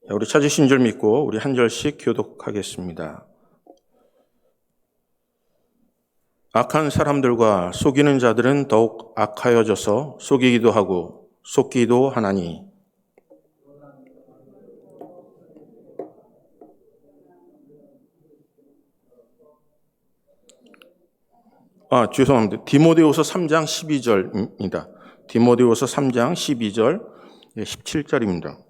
우리 찾으신 줄 믿고 우리 한 절씩 교독하겠습니다. 악한 사람들과 속이는 자들은 더욱 악하여져서 속이기도 하고 속기도 하나니 죄송합니다. 디모데후서 3장 12절입니다. 디모데후서 3장 12절 17절입니다.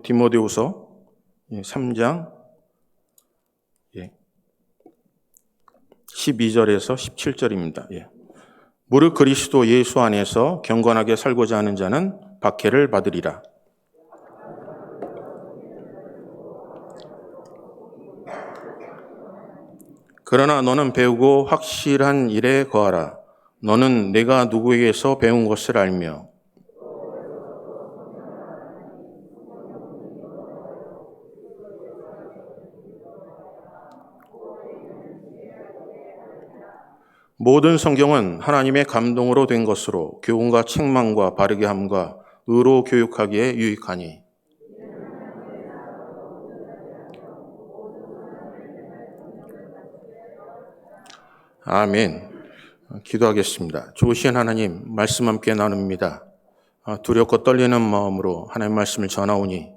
디모데후서 3장 12절에서 17절입니다. 무릇 그리스도 예수 안에서 경건하게 살고자 하는 자는 박해를 받으리라. 그러나 너는 배우고 확실한 일에 거하라. 너는 내가 누구에게서 배운 것을 알며 모든 성경은 하나님의 감동으로 된 것으로 교훈과 책망과 바르게 함과 의로 교육하기에 유익하니 아멘. 기도하겠습니다. 좋으신 하나님, 말씀 함께 나눕니다. 두렵고 떨리는 마음으로 하나님 말씀을 전하오니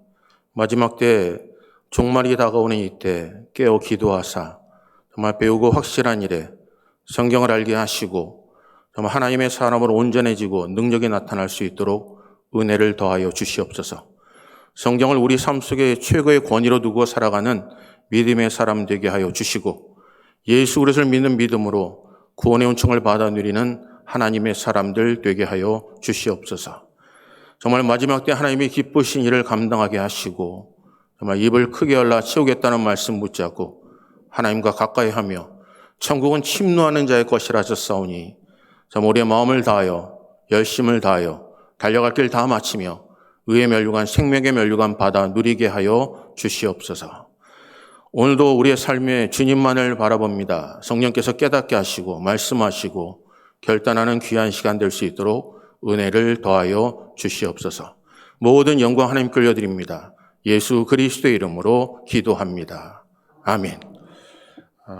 마지막 때 종말이 다가오는 이때 깨어 기도하사 정말 배우고 확실한 일에 성경을 알게 하시고 정말 하나님의 사람으로 온전해지고 능력이 나타날 수 있도록 은혜를 더하여 주시옵소서. 성경을 우리 삶 속에 최고의 권위로 두고 살아가는 믿음의 사람 되게 하여 주시고 예수 그리스도를 믿는 믿음으로 구원의 은총을 받아 누리는 하나님의 사람들 되게 하여 주시옵소서. 정말 마지막 때 하나님이 기쁘신 일을 감당하게 하시고 정말 입을 크게 열라 채우겠다는 말씀 붙잡고 하나님과 가까이 하며 천국은 침노하는 자의 것이라 하셨사오니 정말 우리의 마음을 다하여 열심을 다하여 달려갈 길 다 마치며 의의 면류관 생명의 면류관 받아 누리게 하여 주시옵소서. 오늘도 우리의 삶에 주님만을 바라봅니다. 성령께서 깨닫게 하시고 말씀하시고 결단하는 귀한 시간 될 수 있도록 은혜를 더하여 주시옵소서. 모든 영광 하나님께 올려드립니다. 예수 그리스도의 이름으로 기도합니다. 아멘.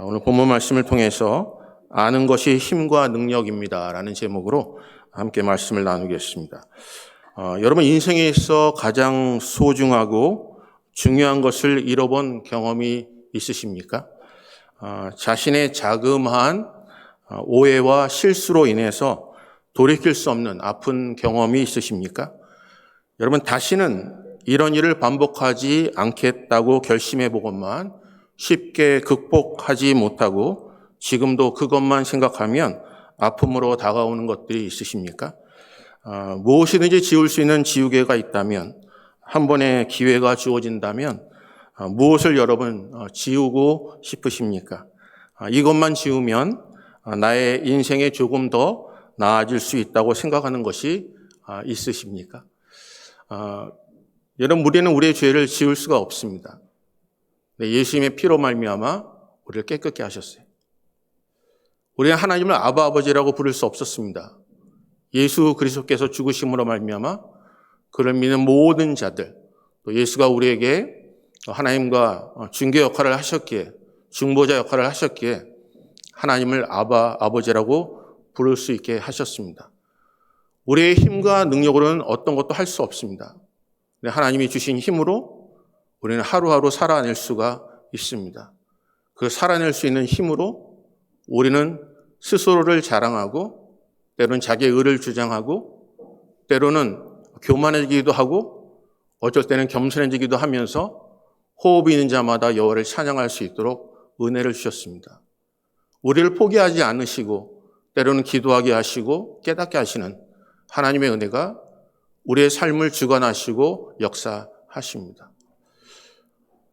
오늘 본문 말씀을 통해서 아는 것이 힘과 능력입니다 라는 제목으로 함께 말씀을 나누겠습니다. 여러분 인생에 있어 가장 소중하고 중요한 것을 잃어본 경험이 있으십니까? 자신의 자그마한 오해와 실수로 인해서 돌이킬 수 없는 아픈 경험이 있으십니까? 여러분 다시는 이런 일을 반복하지 않겠다고 결심해 보건만 쉽게 극복하지 못하고 지금도 그것만 생각하면 아픔으로 다가오는 것들이 있으십니까? 무엇이든지 지울 수 있는 지우개가 있다면 한 번의 기회가 주어진다면 무엇을 여러분 지우고 싶으십니까? 이것만 지우면 나의 인생에 조금 더 나아질 수 있다고 생각하는 것이 있으십니까? 여러분 우리는 우리의 죄를 지울 수가 없습니다. 예수님의 피로 말미암아 우리를 깨끗게 하셨어요. 우리는 하나님을 아바 아버지라고 부를 수 없었습니다. 예수 그리스도께서 죽으심으로 말미암아 그를 믿는 모든 자들, 또 예수가 우리에게 하나님과 중개 역할을 하셨기에, 중보자 역할을 하셨기에 하나님을 아바 아버지라고 부를 수 있게 하셨습니다. 우리의 힘과 능력으로는 어떤 것도 할 수 없습니다. 하나님이 주신 힘으로 우리는 하루하루 살아낼 수가 있습니다. 그 살아낼 수 있는 힘으로 우리는 스스로를 자랑하고 때로는 자기의 의를 주장하고 때로는 교만해지기도 하고 어쩔 때는 겸손해지기도 하면서 호흡이 있는 자마다 여호와를 찬양할 수 있도록 은혜를 주셨습니다. 우리를 포기하지 않으시고 때로는 기도하게 하시고 깨닫게 하시는 하나님의 은혜가 우리의 삶을 주관하시고 역사하십니다.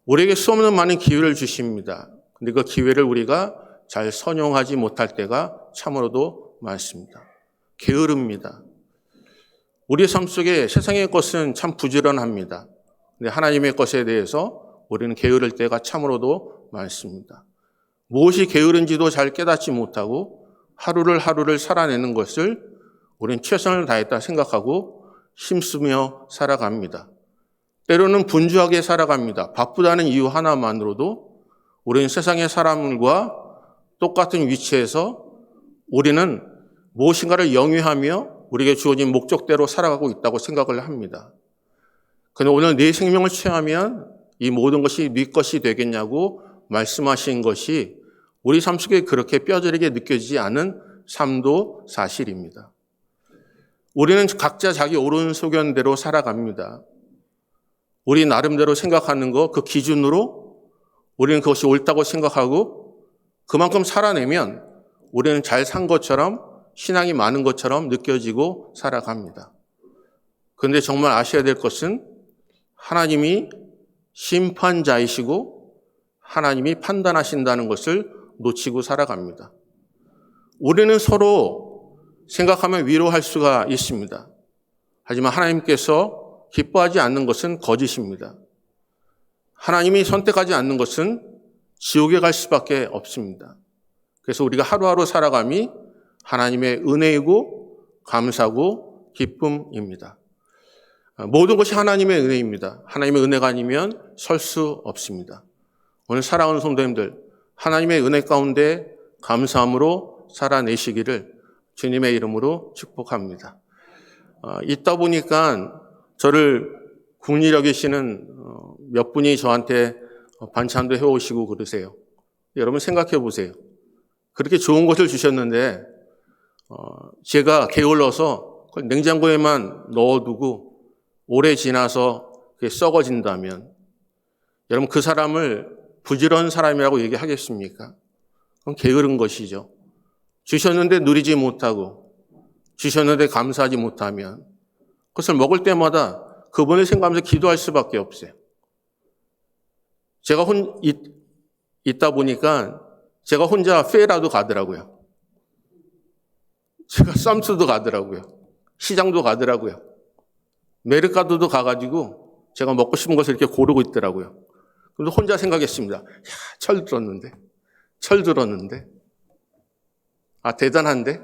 우리에게 수없는 많은 기회를 주십니다. 근데 그 기회를 우리가 잘 선용하지 못할 때가 참으로도 많습니다. 게으릅니다. 우리의 삶 속에 세상의 것은 참 부지런합니다. 근데 하나님의 것에 대해서 우리는 게으를 때가 참으로도 많습니다. 무엇이 게으른지도 잘 깨닫지 못하고 하루를 살아내는 것을 우리는 최선을 다했다 생각하고 힘쓰며 살아갑니다. 때로는 분주하게 살아갑니다. 바쁘다는 이유 하나만으로도 우리는 세상의 사람들과 똑같은 위치에서 우리는 무엇인가를 영위하며 우리에게 주어진 목적대로 살아가고 있다고 생각을 합니다. 그런데 오늘 네 생명을 취하면 이 모든 것이 네 것이 되겠냐고 말씀하신 것이 우리 삶 속에 그렇게 뼈저리게 느껴지지 않은 삶도 사실입니다. 우리는 각자 자기 옳은 소견대로 살아갑니다. 우리 나름대로 생각하는 거 그 기준으로 우리는 그것이 옳다고 생각하고 그만큼 살아내면 우리는 잘 산 것처럼 신앙이 많은 것처럼 느껴지고 살아갑니다. 그런데 정말 아셔야 될 것은 하나님이 심판자이시고 하나님이 판단하신다는 것을 놓치고 살아갑니다. 우리는 서로 생각하면 위로할 수가 있습니다. 하지만 하나님께서 기뻐하지 않는 것은 거짓입니다. 하나님이 선택하지 않는 것은 지옥에 갈 수밖에 없습니다. 그래서 우리가 하루하루 살아감이 하나님의 은혜이고 감사고 기쁨입니다. 모든 것이 하나님의 은혜입니다. 하나님의 은혜가 아니면 설 수 없습니다. 오늘 사랑하는 성도님들, 하나님의 은혜 가운데 감사함으로 살아내시기를 주님의 이름으로 축복합니다. 있다 보니까 저를 국리 여기시는 몇 분이 저한테 반찬도 해오시고 그러세요. 여러분 생각해 보세요. 그렇게 좋은 것을 주셨는데 제가 게을러서 냉장고에만 넣어두고 오래 지나서 그게 썩어진다면 여러분 그 사람을 부지런한 사람이라고 얘기하겠습니까? 그건 게으른 것이죠. 주셨는데 누리지 못하고 주셨는데 감사하지 못하면 그것을 먹을 때마다 그분을 생각하면서 기도할 수밖에 없어요. 제가 있다 보니까 제가 혼자 페라도 가더라고요. 제가 쌈스도 가더라고요. 시장도 가더라고요. 메르카도도 가가지고 제가 먹고 싶은 것을 이렇게 고르고 있더라고요. 그래서 혼자 생각했습니다. 야, 철 들었는데. 아, 대단한데?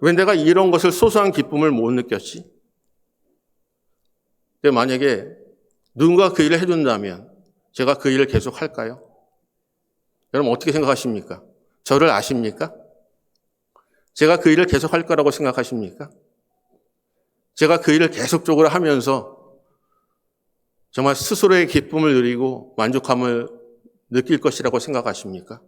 왜 내가 이런 것을 소소한 기쁨을 못 느꼈지? 근데 만약에 누군가 그 일을 해준다면 제가 그 일을 계속 할까요? 여러분 어떻게 생각하십니까? 저를 아십니까? 제가 그 일을 계속 할 거라고 생각하십니까? 제가 그 일을 계속적으로 하면서 정말 스스로의 기쁨을 누리고 만족함을 느낄 것이라고 생각하십니까?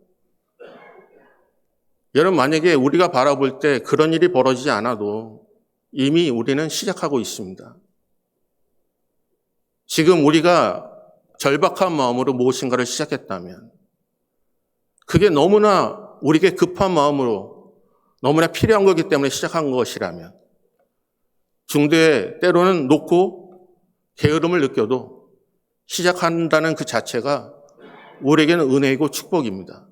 여러분 만약에 우리가 바라볼 때 그런 일이 벌어지지 않아도 이미 우리는 시작하고 있습니다. 지금 우리가 절박한 마음으로 무엇인가를 시작했다면 그게 너무나 우리에게 급한 마음으로 너무나 필요한 거기 때문에 시작한 것이라면 중도에 때로는 놓고 게으름을 느껴도 시작한다는 그 자체가 우리에게는 은혜이고 축복입니다.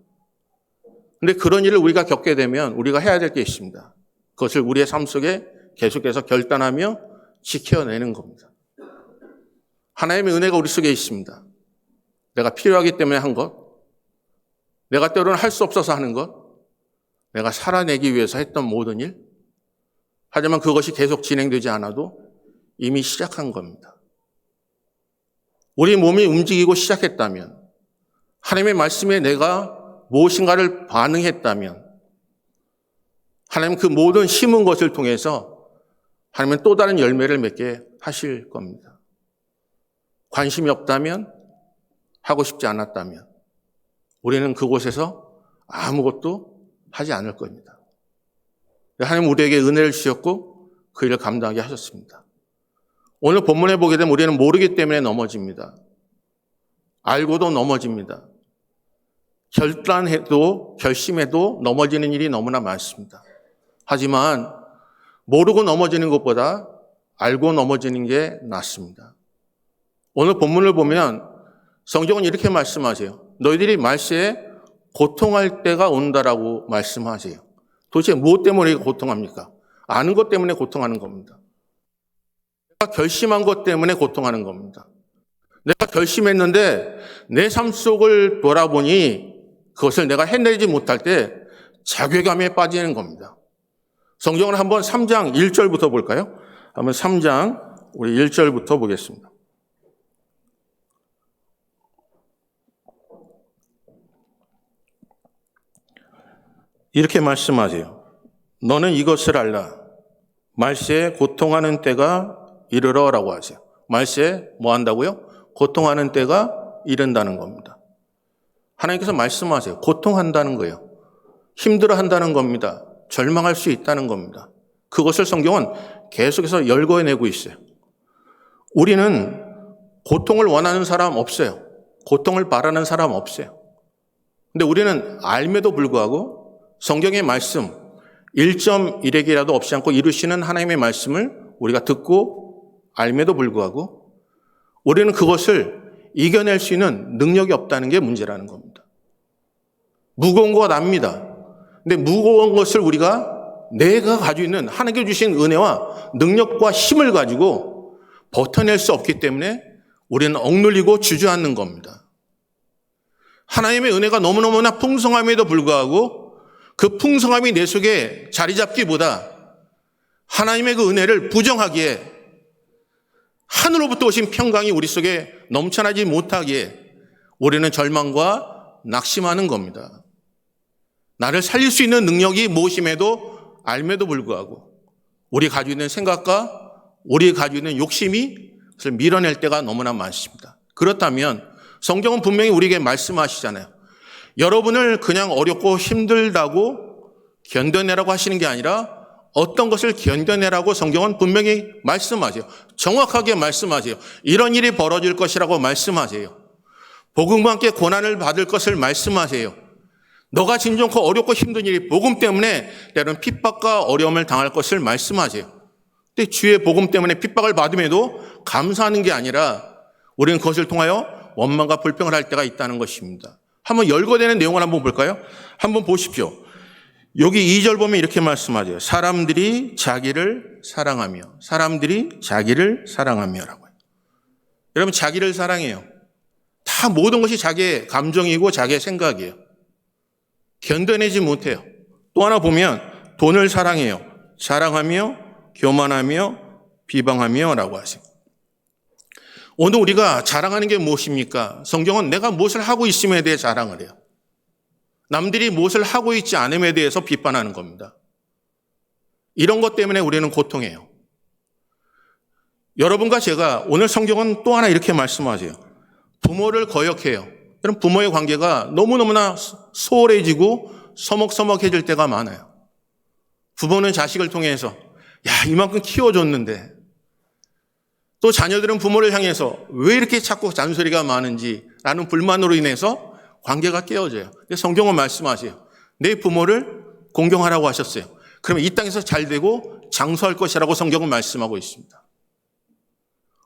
그런데 그런 일을 우리가 겪게 되면 우리가 해야 될 게 있습니다. 그것을 우리의 삶 속에 계속해서 결단하며 지켜내는 겁니다. 하나님의 은혜가 우리 속에 있습니다. 내가 필요하기 때문에 한 것, 내가 때로는 할 수 없어서 하는 것, 내가 살아내기 위해서 했던 모든 일, 하지만 그것이 계속 진행되지 않아도 이미 시작한 겁니다. 우리 몸이 움직이고 시작했다면, 하나님의 말씀에 내가 무엇인가를 반응했다면, 하나님 그 모든 심은 것을 통해서 하나님은 또 다른 열매를 맺게 하실 겁니다. 관심이 없다면, 하고 싶지 않았다면, 우리는 그곳에서 아무것도 하지 않을 겁니다. 하나님 우리에게 은혜를 주셨고 그 일을 감당하게 하셨습니다. 오늘 본문에 보게 되면 우리는 모르기 때문에 넘어집니다. 알고도 넘어집니다. 결단해도 결심해도 넘어지는 일이 너무나 많습니다. 하지만 모르고 넘어지는 것보다 알고 넘어지는 게 낫습니다. 오늘 본문을 보면 성경은 이렇게 말씀하세요. 너희들이 말세에 고통할 때가 온다라고 말씀하세요. 도대체 무엇 때문에 고통합니까? 아는 것 때문에 고통하는 겁니다. 내가 결심한 것 때문에 고통하는 겁니다. 내가 결심했는데 내 삶 속을 돌아보니 그것을 내가 해내지 못할 때 자괴감에 빠지는 겁니다. 성경을 한번 3장 1절부터 볼까요? 한번 3장 우리 1절부터 보겠습니다. 이렇게 말씀하세요. 너는 이것을 알라. 말세에 고통하는 때가 이르러라고 하세요. 말세에 뭐 한다고요? 고통하는 때가 이른다는 겁니다. 하나님께서 말씀하세요. 고통한다는 거예요. 힘들어한다는 겁니다. 절망할 수 있다는 겁니다. 그것을 성경은 계속해서 열거해내고 있어요. 우리는 고통을 원하는 사람 없어요. 고통을 바라는 사람 없어요. 근데 우리는 알매도 불구하고 성경의 말씀 1.1핵이라도 없지 않고 이루시는 하나님의 말씀을 우리가 듣고 알매도 불구하고 우리는 그것을 이겨낼 수 있는 능력이 없다는 게 문제라는 겁니다. 무거운 거 납니다. 근데 무거운 것을 내가 가지고 있는 하나님께 주신 은혜와 능력과 힘을 가지고 버텨낼 수 없기 때문에 우리는 억눌리고 주저앉는 겁니다. 하나님의 은혜가 너무너무나 풍성함에도 불구하고 그 풍성함이 내 속에 자리 잡기보다 하나님의 그 은혜를 부정하기에 하늘로부터 오신 평강이 우리 속에 넘쳐나지 못하기에 우리는 절망과 낙심하는 겁니다. 나를 살릴 수 있는 능력이 무엇임에도 알매도 불구하고 우리 가지고 있는 생각과 우리 가지고 있는 욕심이 그것을 밀어낼 때가 너무나 많습니다. 그렇다면 성경은 분명히 우리에게 말씀하시잖아요. 여러분을 그냥 어렵고 힘들다고 견뎌내라고 하시는 게 아니라 어떤 것을 견뎌내라고 성경은 분명히 말씀하세요. 정확하게 말씀하세요. 이런 일이 벌어질 것이라고 말씀하세요. 복음과 함께 고난을 받을 것을 말씀하세요. 너가 진정코 어렵고 힘든 일이 복음 때문에 때로는 핍박과 어려움을 당할 것을 말씀하세요. 근데 주의 복음 때문에 핍박을 받음에도 감사하는 게 아니라 우리는 그것을 통하여 원망과 불평을 할 때가 있다는 것입니다. 한번 열거되는 내용을 한번 볼까요? 한번 보십시오. 여기 2절 보면 이렇게 말씀하죠. 사람들이 자기를 사랑하며라고 해요. 여러분 자기를 사랑해요. 다 모든 것이 자기의 감정이고 자기의 생각이에요. 견뎌내지 못해요. 또 하나 보면 돈을 사랑해요. 자랑하며 교만하며 비방하며라고 하세요. 오늘 우리가 자랑하는 게 무엇입니까? 성경은 내가 무엇을 하고 있음에 대해 자랑을 해요. 남들이 무엇을 하고 있지 않음에 대해서 비판하는 겁니다. 이런 것 때문에 우리는 고통해요. 여러분과 제가 오늘 성경은 또 하나 이렇게 말씀하세요. 부모를 거역해요. 여러분 부모의 관계가 너무너무나 소홀해지고 서먹서먹해질 때가 많아요. 부모는 자식을 통해서 이만큼 키워줬는데 또 자녀들은 부모를 향해서 왜 이렇게 자꾸 잔소리가 많은지 라는 불만으로 인해서 관계가 깨어져요. 성경은 말씀하세요. 내 부모를 공경하라고 하셨어요. 그러면 이 땅에서 잘 되고 장수할 것이라고 성경은 말씀하고 있습니다.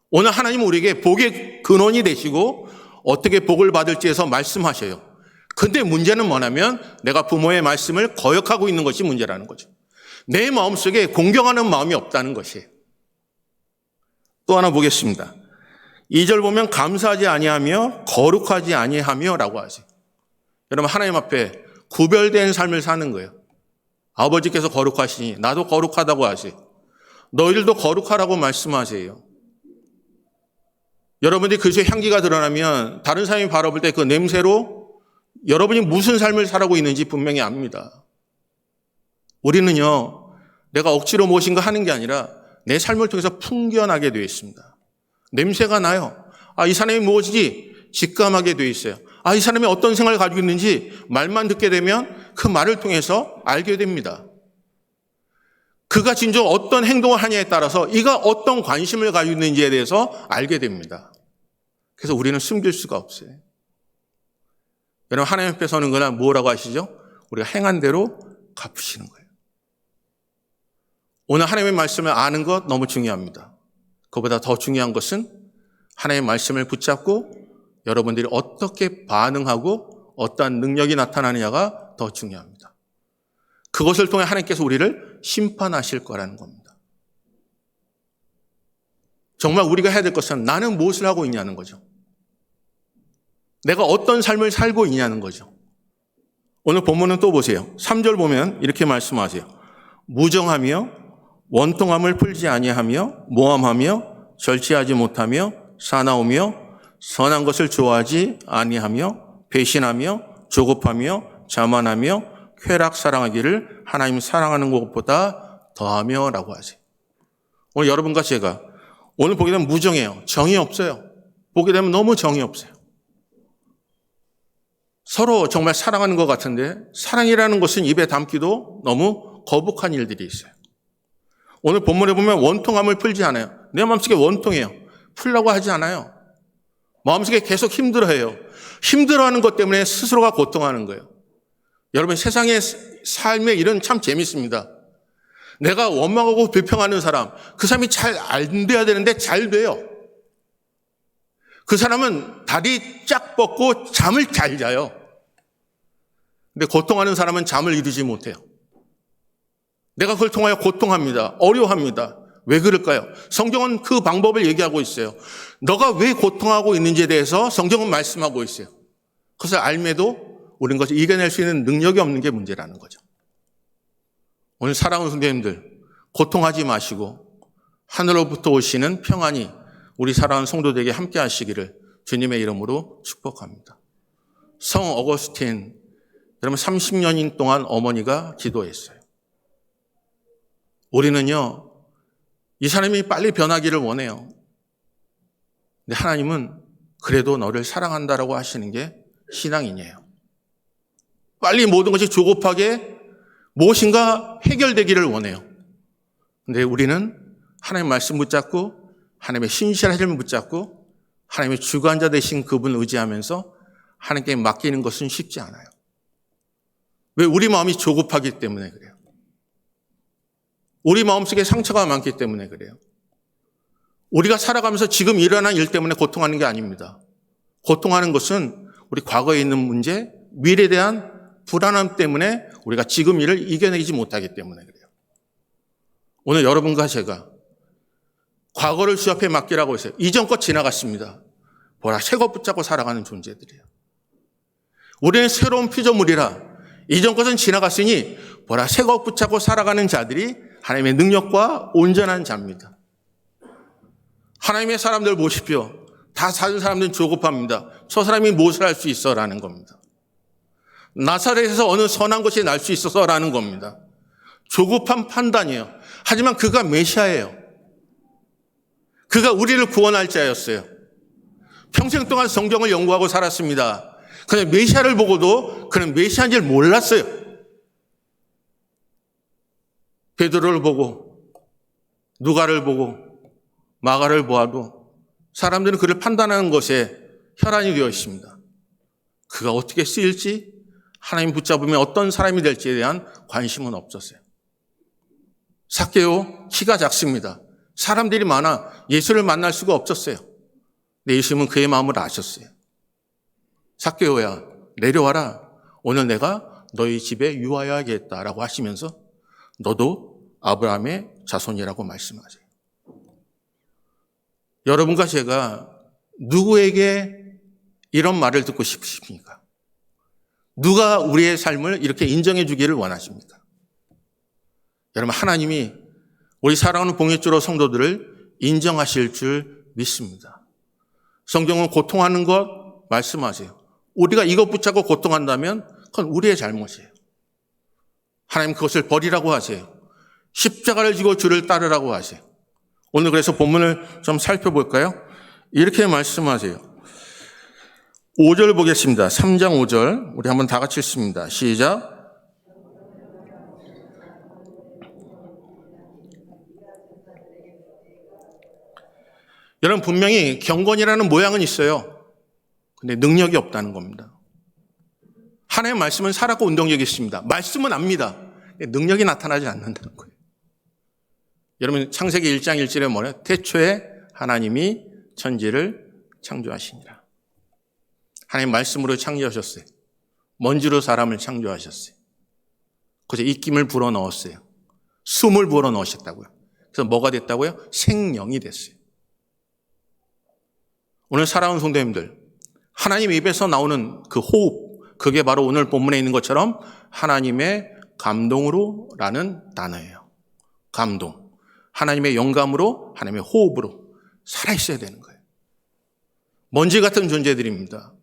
오늘 하나님은 우리에게 복의 근원이 되시고 어떻게 복을 받을지에서 말씀하셔요. 근데 문제는 뭐냐면 내가 부모의 말씀을 거역하고 있는 것이 문제라는 거죠. 내 마음속에 공경하는 마음이 없다는 것이에요. 또 하나 보겠습니다. 2절 보면 감사하지 아니하며 거룩하지 아니하며라고 하세요. 여러분 하나님 앞에 구별된 삶을 사는 거예요. 아버지께서 거룩하시니 나도 거룩하다고 하세요. 너희들도 거룩하라고 말씀하세요. 여러분들이 그리스도의 향기가 드러나면 다른 사람이 바라볼 때 그 냄새로 여러분이 무슨 삶을 살아가고 있는지 분명히 압니다. 우리는요, 내가 억지로 무엇인가 하는 게 아니라 내 삶을 통해서 풍겨나게 되어 있습니다. 냄새가 나요. 이 사람이 무엇인지 직감하게 되어 있어요. 이 사람이 어떤 생각을 가지고 있는지 말만 듣게 되면 그 말을 통해서 알게 됩니다. 그가 진정 어떤 행동을 하냐에 따라서 이가 어떤 관심을 가지고 있는지에 대해서 알게 됩니다. 그래서 우리는 숨길 수가 없어요. 여러분 하나님 앞에 서는 거나 뭐라고 하시죠? 우리가 행한 대로 갚으시는 거예요. 오늘 하나님의 말씀을 아는 것 너무 중요합니다. 그보다 더 중요한 것은 하나님의 말씀을 붙잡고 여러분들이 어떻게 반응하고 어떠한 능력이 나타나느냐가 더 중요합니다. 그것을 통해 하나님께서 우리를 심판하실 거라는 겁니다. 정말 우리가 해야 될 것은 나는 무엇을 하고 있냐는 거죠. 내가 어떤 삶을 살고 있냐는 거죠. 오늘 본문은 또 보세요. 3절 보면 이렇게 말씀하세요. 무정하며 원통함을 풀지 아니하며 모함하며 절제하지 못하며 사나우며 선한 것을 좋아하지 아니하며 배신하며 조급하며 자만하며 쾌락 사랑하기를 하나님 사랑하는 것보다 더하며 라고 하세요. 오늘 여러분과 제가 오늘 보게 되면 무정해요. 정이 없어요. 보게 되면 너무 정이 없어요. 서로 정말 사랑하는 것 같은데 사랑이라는 것은 입에 담기도 너무 거북한 일들이 있어요. 오늘 본문에 보면 원통함을 풀지 않아요. 내 마음속에 원통해요. 풀려고 하지 않아요. 마음속에 계속 힘들어해요. 힘들어하는 것 때문에 스스로가 고통하는 거예요. 여러분, 세상의 삶의 일은 참 재밌습니다. 내가 원망하고 불평하는 사람, 그 사람이 잘 안 돼야 되는데 잘 돼요. 그 사람은 다리 쫙 뻗고 잠을 잘 자요. 근데 고통하는 사람은 잠을 이루지 못해요. 내가 그걸 통하여 고통합니다. 어려워합니다. 왜 그럴까요? 성경은 그 방법을 얘기하고 있어요. 너가 왜 고통하고 있는지에 대해서 성경은 말씀하고 있어요. 그것을 알매도 우리는 것을 이겨낼 수 있는 능력이 없는 게 문제라는 거죠. 오늘 사랑하는 성도님들, 고통하지 마시고 하늘로부터 오시는 평안이 우리 사랑하는 성도들에게 함께 하시기를 주님의 이름으로 축복합니다. 성 어거스틴, 여러분 30년인 동안 어머니가 기도했어요. 우리는요, 이 사람이 빨리 변하기를 원해요. 근데 하나님은 그래도 너를 사랑한다라고 하시는 게 신앙인이에요. 빨리 모든 것이 조급하게 무엇인가 해결되기를 원해요. 근데 우리는 하나님 말씀 붙잡고 하나님의 신실하심을 붙잡고 하나님의 주관자 되신 그분을 의지하면서 하나님께 맡기는 것은 쉽지 않아요. 왜? 우리 마음이 조급하기 때문에 그래요. 우리 마음속에 상처가 많기 때문에 그래요. 우리가 살아가면서 지금 일어난 일 때문에 고통하는 게 아닙니다. 고통하는 것은 우리 과거에 있는 문제, 미래에 대한 불안함 때문에 우리가 지금 일을 이겨내지 못하기 때문에 그래요. 오늘 여러분과 제가 과거를 주 앞에 맡기라고 했어요. 이전 것 지나갔습니다. 보라, 새 것 붙잡고 살아가는 존재들이에요. 우리는 새로운 피조물이라 이전 것은 지나갔으니 보라, 새 것 붙잡고 살아가는 자들이 하나님의 능력과 온전한 자입니다. 하나님의 사람들 보십시오. 다 사는 사람들은 조급합니다. 저 사람이 무엇을 할 수 있어? 라는 겁니다. 나사렛에서 어느 선한 것이 날 수 있어서 라는 겁니다. 조급한 판단이에요. 하지만 그가 메시아예요. 그가 우리를 구원할 자였어요. 평생 동안 성경을 연구하고 살았습니다. 그런데 메시아를 보고도 그는 메시아인 줄 몰랐어요. 베드로를 보고 누가를 보고 마가를 보아도 사람들은 그를 판단하는 것에 혈안이 되어 있습니다. 그가 어떻게 쓰일지, 하나님 붙잡으면 어떤 사람이 될지에 대한 관심은 없었어요. 삭개오, 키가 작습니다. 사람들이 많아 예수를 만날 수가 없었어요. 근데 예수님은 그의 마음을 아셨어요. 삭개오야, 내려와라. 오늘 내가 너희 집에 유하여야겠다라고 하시면서 너도 아브라함의 자손이라고 말씀하세요. 여러분과 제가 누구에게 이런 말을 듣고 싶으십니까? 누가 우리의 삶을 이렇게 인정해 주기를 원하십니까? 여러분, 하나님이 우리 사랑하는 봉해주로 성도들을 인정하실 줄 믿습니다. 성경은 고통하는 것 말씀하세요. 우리가 이것 붙잡고 고통한다면 그건 우리의 잘못이에요. 하나님 그것을 버리라고 하세요. 십자가를 지고 주를 따르라고 하세요. 오늘 그래서 본문을 좀 살펴볼까요? 이렇게 말씀하세요. 5절 보겠습니다. 3장 5절. 우리 한번 다 같이 읽습니다. 시작. 여러분, 분명히 경건이라는 모양은 있어요. 근데 능력이 없다는 겁니다. 하나님의 말씀은 살았고 운동력이 있습니다. 말씀은 압니다. 능력이 나타나지 않는다는 거예요. 여러분, 창세기 1장 1절에 뭐래요? 태초에 하나님이 천지를 창조하시니라. 하나님 말씀으로 창조하셨어요. 먼지로 사람을 창조하셨어요. 그래서 입김을 불어넣었어요. 숨을 불어넣으셨다고요. 그래서 뭐가 됐다고요? 생명이 됐어요. 오늘 사랑하는 성도님들, 하나님 입에서 나오는 그 호흡, 그게 바로 오늘 본문에 있는 것처럼 하나님의 감동으로라는 단어예요. 감동. 하나님의 영감으로, 하나님의 호흡으로 살아있어야 되는 거예요. 먼지 같은 존재들입니다.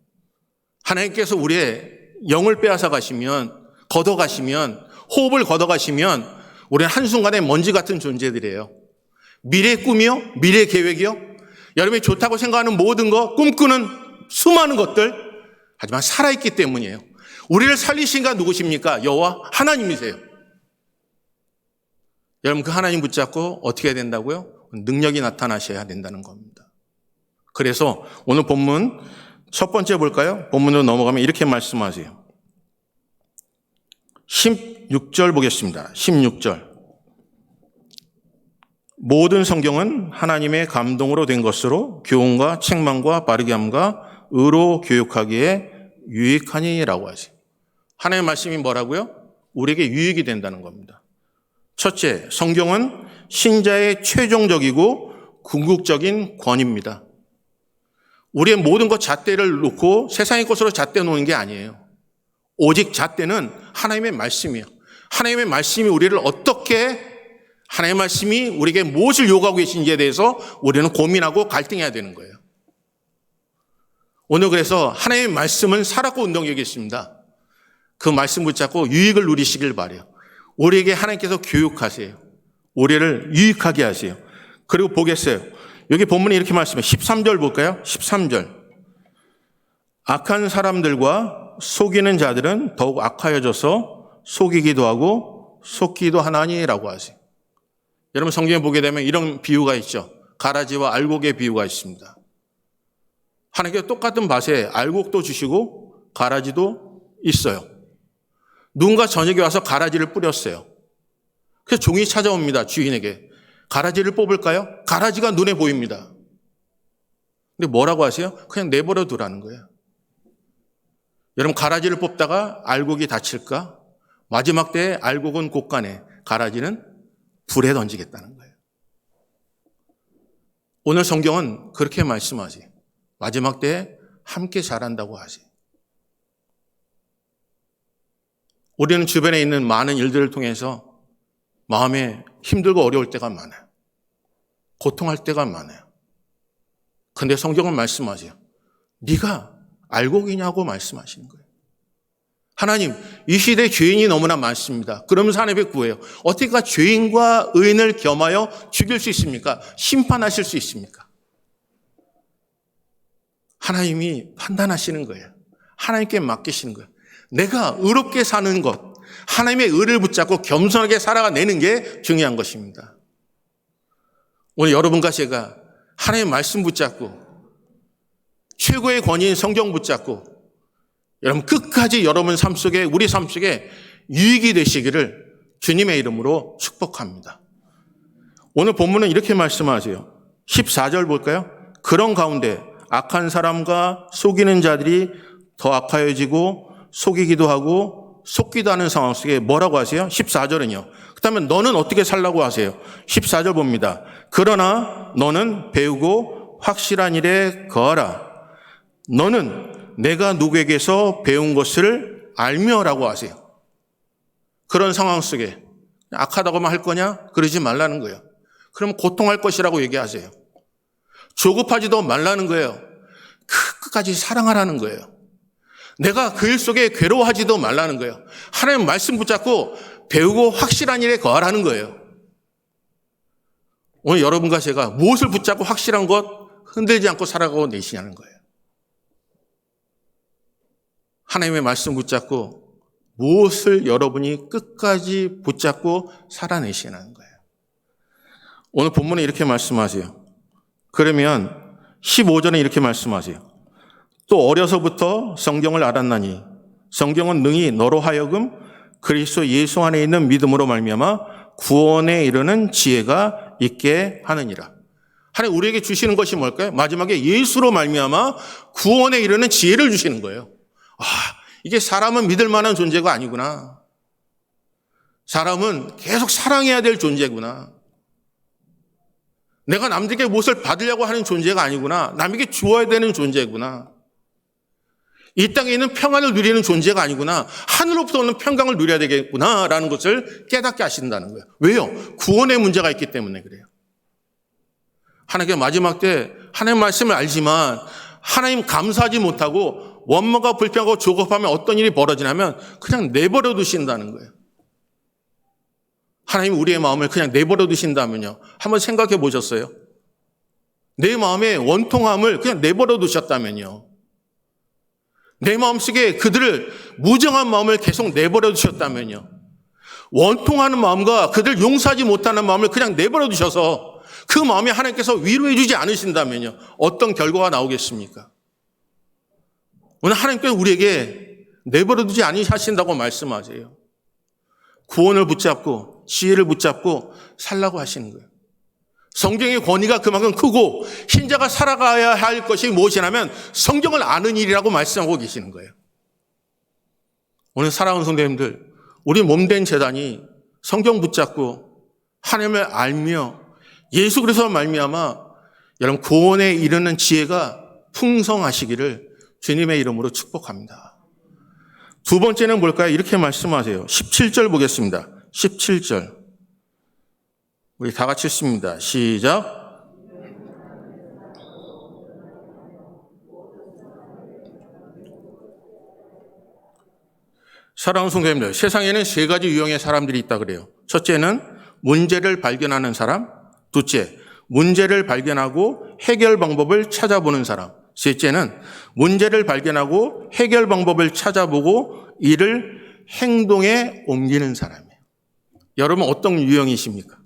하나님께서 우리의 영을 빼앗아 가시면, 걷어가시면, 호흡을 걷어가시면 우리는 한순간에 먼지 같은 존재들이에요. 미래의 꿈이요? 미래의 계획이요? 여러분이 좋다고 생각하는 모든 것, 꿈꾸는 수많은 것들, 하지만 살아있기 때문이에요. 우리를 살리신 가 누구십니까? 여호와 하나님이세요. 여러분 그 하나님 붙잡고 어떻게 해야 된다고요? 능력이 나타나셔야 된다는 겁니다. 그래서 오늘 본문 첫 번째 볼까요? 본문으로 넘어가면 이렇게 말씀하세요. 16절 보겠습니다. 16절. 모든 성경은 하나님의 감동으로 된 것으로 교훈과 책망과 바르게 함과 의로 교육하기에 유익하니라고 하지. 하나님의 말씀이 뭐라고요? 우리에게 유익이 된다는 겁니다. 첫째, 성경은 신자의 최종적이고 궁극적인 권위입니다. 우리의 모든 것 잣대를 놓고 세상의 것으로 잣대 놓는 게 아니에요. 오직 잣대는 하나님의 말씀이에요. 하나님의 말씀이 우리를 어떻게, 하나님의 말씀이 우리에게 무엇을 요구하고 계신지에 대해서 우리는 고민하고 갈등해야 되는 거예요. 오늘 그래서 하나님의 말씀은 살았고 운동력이겠습니다. 그 말씀 붙잡고 유익을 누리시길 바라요. 우리에게 하나님께서 교육하세요. 우리를 유익하게 하세요. 그리고 보겠어요. 여기 본문에 이렇게 말씀해요. 13절 볼까요? 13절. 악한 사람들과 속이는 자들은 더욱 악하여져서 속이기도 하고 속기도 하나니라고 하세요. 여러분 성경에 보게 되면 이런 비유가 있죠. 가라지와 알곡의 비유가 있습니다. 하나님께서 똑같은 밭에 알곡도 주시고 가라지도 있어요. 누군가 저녁에 와서 가라지를 뿌렸어요. 그래서 종이 찾아옵니다. 주인에게. 가라지를 뽑을까요? 가라지가 눈에 보입니다. 근데 뭐라고 하세요? 그냥 내버려 두라는 거예요. 여러분 가라지를 뽑다가 알곡이 다칠까? 마지막 때에 알곡은 곳간에, 가라지는 불에 던지겠다는 거예요. 오늘 성경은 그렇게 말씀하세요. 마지막 때에 함께 자란다고 하세요. 우리는 주변에 있는 많은 일들을 통해서 마음에 힘들고 어려울 때가 많아요. 고통할 때가 많아요. 그런데 성경은 말씀하세요. 네가 알곡이냐고 말씀하시는 거예요. 하나님, 이 시대에 죄인이 너무나 많습니다. 그러면서 하나님 앞에 구해요. 어떻게 죄인과 의인을 겸하여 죽일 수 있습니까? 심판하실 수 있습니까? 하나님이 판단하시는 거예요. 하나님께 맡기시는 거예요. 내가 의롭게 사는 것, 하나님의 의를 붙잡고 겸손하게 살아내는 게 중요한 것입니다. 오늘 여러분과 제가 하나님의 말씀 붙잡고 최고의 권위인 성경 붙잡고 여러분 끝까지 여러분 삶 속에, 우리 삶 속에 유익이 되시기를 주님의 이름으로 축복합니다. 오늘 본문은 이렇게 말씀하세요. 14절 볼까요? 그런 가운데 악한 사람과 속이는 자들이 더 악하여지고 속이기도 하고 속기도 하는 상황 속에 뭐라고 하세요? 14절은요. 그렇다면 너는 어떻게 살라고 하세요? 14절 봅니다. 그러나 너는 배우고 확실한 일에 거하라. 너는 내가 누구에게서 배운 것을 알며라고 하세요. 그런 상황 속에 악하다고만 할 거냐? 그러지 말라는 거예요. 그럼 고통할 것이라고 얘기하세요. 조급하지도 말라는 거예요. 끝까지 사랑하라는 거예요. 내가 그 일 속에 괴로워하지도 말라는 거예요. 하나님 말씀 붙잡고 배우고 확실한 일에 거하라는 거예요. 오늘 여러분과 제가 무엇을 붙잡고 확실한 것 흔들지 않고 살아가고 내시냐는 거예요. 하나님의 말씀 붙잡고 무엇을 여러분이 끝까지 붙잡고 살아내시냐는 거예요. 오늘 본문에 이렇게 말씀하세요. 그러면 15절에 이렇게 말씀하세요. 또 어려서부터 성경을 알았나니 성경은 능히 너로 하여금 그리스도 예수 안에 있는 믿음으로 말미암아 구원에 이르는 지혜가 있게 하느니라. 하나님 우리에게 주시는 것이 뭘까요? 마지막에 예수로 말미암아 구원에 이르는 지혜를 주시는 거예요. 이게 사람은 믿을 만한 존재가 아니구나. 사람은 계속 사랑해야 될 존재구나. 내가 남들에게 무엇을 받으려고 하는 존재가 아니구나. 남에게 주어야 되는 존재구나. 이 땅에 있는 평안을 누리는 존재가 아니구나. 하늘로부터 오는 평강을 누려야 되겠구나라는 것을 깨닫게 하신다는 거예요. 왜요? 구원의 문제가 있기 때문에 그래요. 하나님께 마지막 때 하나님 말씀을 알지만 하나님 감사하지 못하고 원망과 불평하고 조급하면 어떤 일이 벌어지냐면 그냥 내버려 두신다는 거예요. 하나님 우리의 마음을 그냥 내버려 두신다면요. 한번 생각해 보셨어요? 내 마음의 원통함을 그냥 내버려 두셨다면요. 내 마음속에 그들을 무정한 마음을 계속 내버려 두셨다면요. 원통하는 마음과 그들 용서하지 못하는 마음을 그냥 내버려 두셔서 그 마음에 하나님께서 위로해 주지 않으신다면요. 어떤 결과가 나오겠습니까? 오늘 하나님께서 우리에게 내버려 두지 않으신다고 말씀하세요. 구원을 붙잡고 지혜를 붙잡고 살라고 하시는 거예요. 성경의 권위가 그만큼 크고 신자가 살아가야 할 것이 무엇이냐면 성경을 아는 일이라고 말씀하고 계시는 거예요. 오늘 사랑하는 성도님들, 우리 몸된 재단이 성경 붙잡고 하나님을 알며 예수 그리스도로 말미암아 여러분 구원에 이르는 지혜가 풍성하시기를 주님의 이름으로 축복합니다. 두 번째는 뭘까요? 이렇게 말씀하세요. 17절 보겠습니다. 17절. 우리 다 같이 읽습니다. 시작. 사랑하는 성도님들, 세상에는 세 가지 유형의 사람들이 있다 그래요. 첫째는 문제를 발견하는 사람, 둘째, 문제를 발견하고 해결 방법을 찾아보는 사람, 셋째는 문제를 발견하고 해결 방법을 찾아보고 이를 행동에 옮기는 사람이에요. 여러분 어떤 유형이십니까?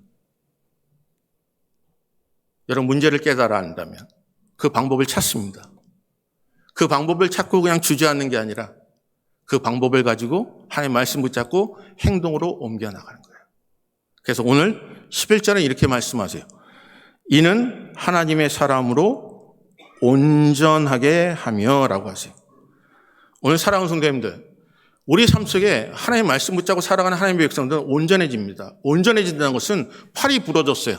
여러분 문제를 깨달아 안다면 그 방법을 찾습니다. 그 방법을 찾고 그냥 주저앉는 게 아니라 그 방법을 가지고 하나님의 말씀 붙잡고 행동으로 옮겨나가는 거예요. 그래서 오늘 11절에 이렇게 말씀하세요. 이는 하나님의 사람으로 온전하게 하며 라고 하세요. 오늘 사랑하는 성도님들, 우리 삶 속에 하나님의 말씀 붙잡고 살아가는 하나님의 백성들은 온전해집니다. 온전해진다는 것은 팔이 부러졌어요.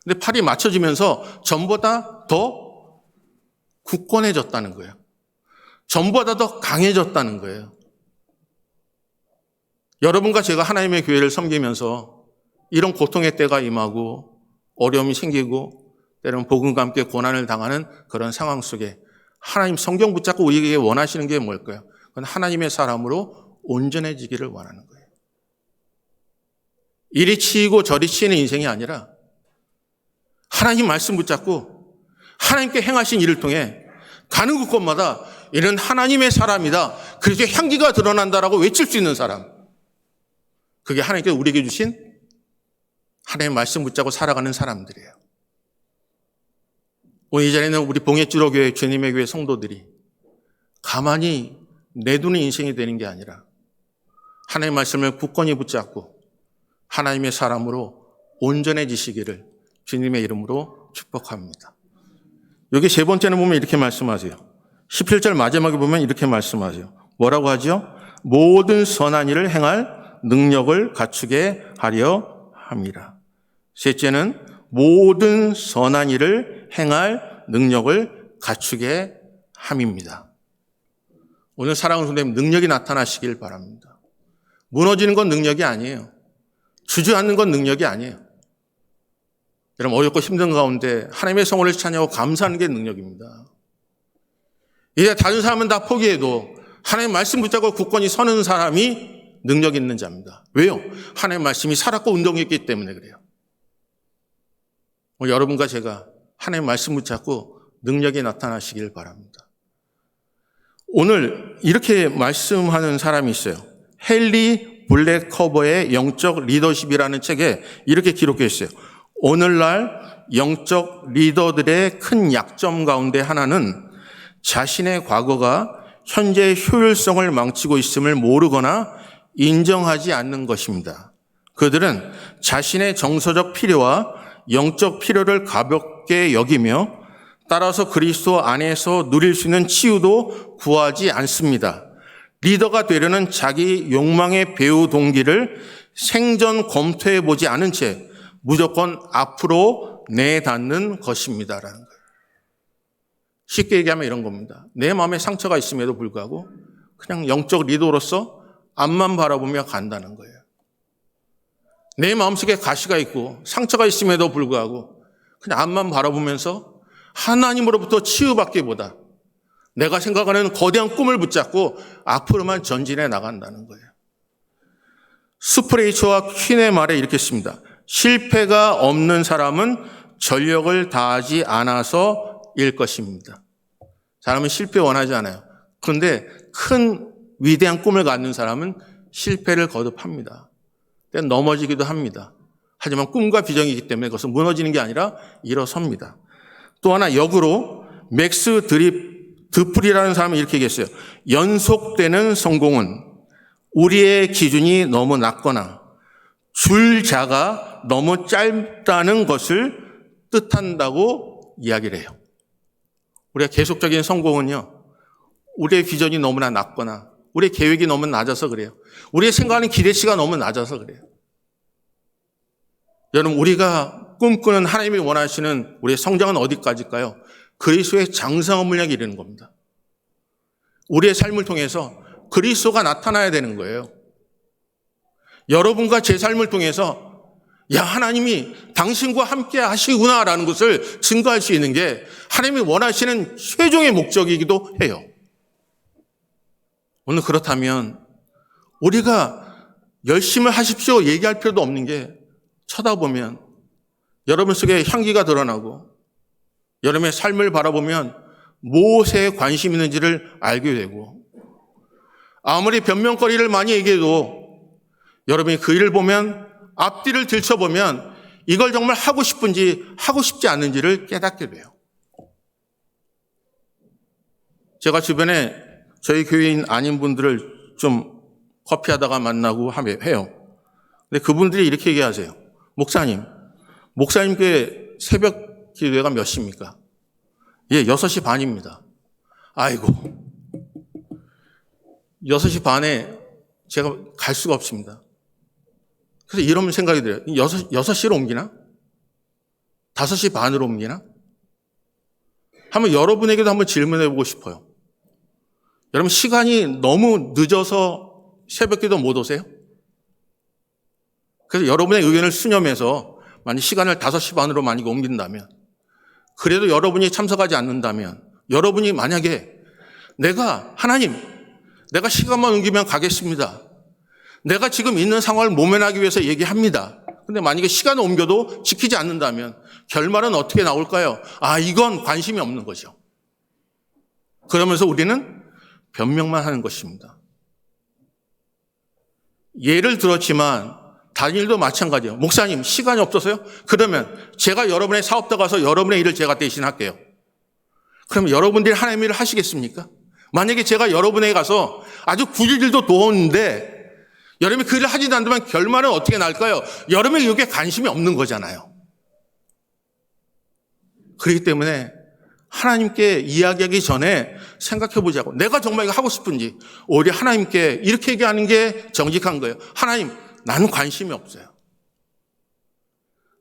근데 팔이 맞춰지면서 전보다 더 굳건해졌다는 거예요. 전보다 더 강해졌다는 거예요. 여러분과 제가 하나님의 교회를 섬기면서 이런 고통의 때가 임하고 어려움이 생기고 때로는 복음과 함께 고난을 당하는 그런 상황 속에 하나님 성경 붙잡고 우리에게 원하시는 게 뭘까요? 그건 하나님의 사람으로 온전해지기를 원하는 거예요. 이리 치이고 저리 치이는 인생이 아니라 하나님 말씀 붙잡고 하나님께 행하신 일을 통해 가는 곳곳마다 이는 하나님의 사람이다. 그래서 향기가 드러난다라고 외칠 수 있는 사람. 그게 하나님께서 우리에게 주신 하나님의 말씀 붙잡고 살아가는 사람들이에요. 오늘 이 자리에는 우리 봉해주로교회 주님의 교회 성도들이 가만히 내두는 인생이 되는 게 아니라 하나님의 말씀을 굳건히 붙잡고 하나님의 사람으로 온전해지시기를 주님의 이름으로 축복합니다. 여기 세 번째는 보면 이렇게 말씀하세요. 17절 마지막에 보면 이렇게 말씀하세요. 뭐라고 하죠? 모든 선한 일을 행할 능력을 갖추게 하려 함이라. 셋째는 모든 선한 일을 행할 능력을 갖추게 함입니다. 오늘 사랑하는 성도님, 능력이 나타나시길 바랍니다. 무너지는 건 능력이 아니에요. 주저앉는 건 능력이 아니에요. 여러분 어렵고 힘든 가운데 하나님의 성원을 찬양하고 감사하는 게 능력입니다. 이제 다른 사람은 다 포기해도 하나님 말씀 붙잡고 굳건히 서는 사람이 능력 있는 자입니다. 왜요? 하나님의 말씀이 살았고 운동했기 때문에 그래요. 여러분과 제가 하나님의 말씀 붙잡고 능력이 나타나시길 바랍니다. 오늘 이렇게 말씀하는 사람이 있어요. 헨리 블랙커버의 영적 리더십이라는 책에 이렇게 기록해 있어요. 오늘날 영적 리더들의 큰 약점 가운데 하나는 자신의 과거가 현재의 효율성을 망치고 있음을 모르거나 인정하지 않는 것입니다. 그들은 자신의 정서적 필요와 영적 필요를 가볍게 여기며 따라서 그리스도 안에서 누릴 수 있는 치유도 구하지 않습니다. 리더가 되려는 자기 욕망의 배후 동기를 생전 검토해 보지 않은 채 무조건 앞으로 내닫는 것입니다라는 거예요. 쉽게 얘기하면 이런 겁니다. 내 마음에 상처가 있음에도 불구하고 그냥 영적 리더로서 앞만 바라보며 간다는 거예요. 내 마음속에 가시가 있고 상처가 있음에도 불구하고 그냥 앞만 바라보면서 하나님으로부터 치유받기보다 내가 생각하는 거대한 꿈을 붙잡고 앞으로만 전진해 나간다는 거예요. 스프레이처와 퀸의 말에 이렇게 씁니다. 실패가 없는 사람은 전력을 다하지 않아서일 것입니다. 사람은 실패 원하지 않아요. 그런데 큰 위대한 꿈을 갖는 사람은 실패를 거듭합니다. 때는 넘어지기도 합니다. 하지만 꿈과 비전이기 때문에 그것은 무너지는 게 아니라 일어섭니다. 또 하나 역으로 맥스 드프리라는 사람이 이렇게 얘기했어요. 연속되는 성공은 우리의 기준이 너무 낮거나 줄자가 너무 짧다는 것을 뜻한다고 이야기를 해요. 우리가 계속적인 성공은요, 우리의 비전이 너무나 낮거나 우리의 계획이 너무 낮아서 그래요. 우리의 생각하는 기대치가 너무 낮아서 그래요. 여러분, 우리가 꿈꾸는 하나님이 원하시는 우리의 성장은 어디까지일까요? 그리스도의 장성한 물량이 이르는 겁니다. 우리의 삶을 통해서 그리스도가 나타나야 되는 거예요. 여러분과 제 삶을 통해서 야, 하나님이 당신과 함께 하시구나라는 것을 증거할 수 있는 게 하나님이 원하시는 최종의 목적이기도 해요. 오늘 그렇다면 우리가 열심히 하십시오 얘기할 필요도 없는 게 쳐다보면 여러분 속에 향기가 드러나고 여러분의 삶을 바라보면 무엇에 관심 있는지를 알게 되고 아무리 변명거리를 많이 얘기해도 여러분이 그 일을 보면 앞뒤를 들춰보면 이걸 정말 하고 싶은지 하고 싶지 않은지를 깨닫게 돼요. 제가 주변에 저희 교회인 아닌 분들을 좀 커피하다가 만나고 해요. 근데 그분들이 이렇게 얘기하세요. 목사님께 새벽 기도회가 몇 시입니까? 예, 6시 반입니다. 아이고, 6시 반에 제가 갈 수가 없습니다. 그래서 이런 생각이 들어요. 6시로 옮기나? 5시 반으로 옮기나? 한번 여러분에게도 한번 질문해 보고 싶어요. 여러분, 시간이 너무 늦어서 새벽 기도 못 오세요? 그래서 여러분의 의견을 수렴해서 만약 시간을 5시 반으로 만약에 옮긴다면, 그래도 여러분이 참석하지 않는다면, 여러분이 만약에 하나님, 내가 시간만 옮기면 가겠습니다. 내가 지금 있는 상황을 모면하기 위해서 얘기합니다. 근데 만약에 시간을 옮겨도 지키지 않는다면 결말은 어떻게 나올까요? 이건 관심이 없는 거죠. 그러면서 우리는 변명만 하는 것입니다. 예를 들었지만 다른 일도 마찬가지예요. 목사님, 시간이 없어서요? 그러면 제가 여러분의 사업자 가서 여러분의 일을 제가 대신할게요. 그러면 여러분들이 하나님의 일을 하시겠습니까? 만약에 제가 여러분에게 가서 아주 구질질도 도웠는데 여러분이 그 일을 하지 않는다면 결말은 어떻게 날까요? 여러분이 여기에 관심이 없는 거잖아요. 그렇기 때문에 하나님께 이야기하기 전에 생각해 보자고. 내가 정말 이거 하고 싶은지 오히려 하나님께 이렇게 얘기하는 게 정직한 거예요. 하나님, 나는 관심이 없어요.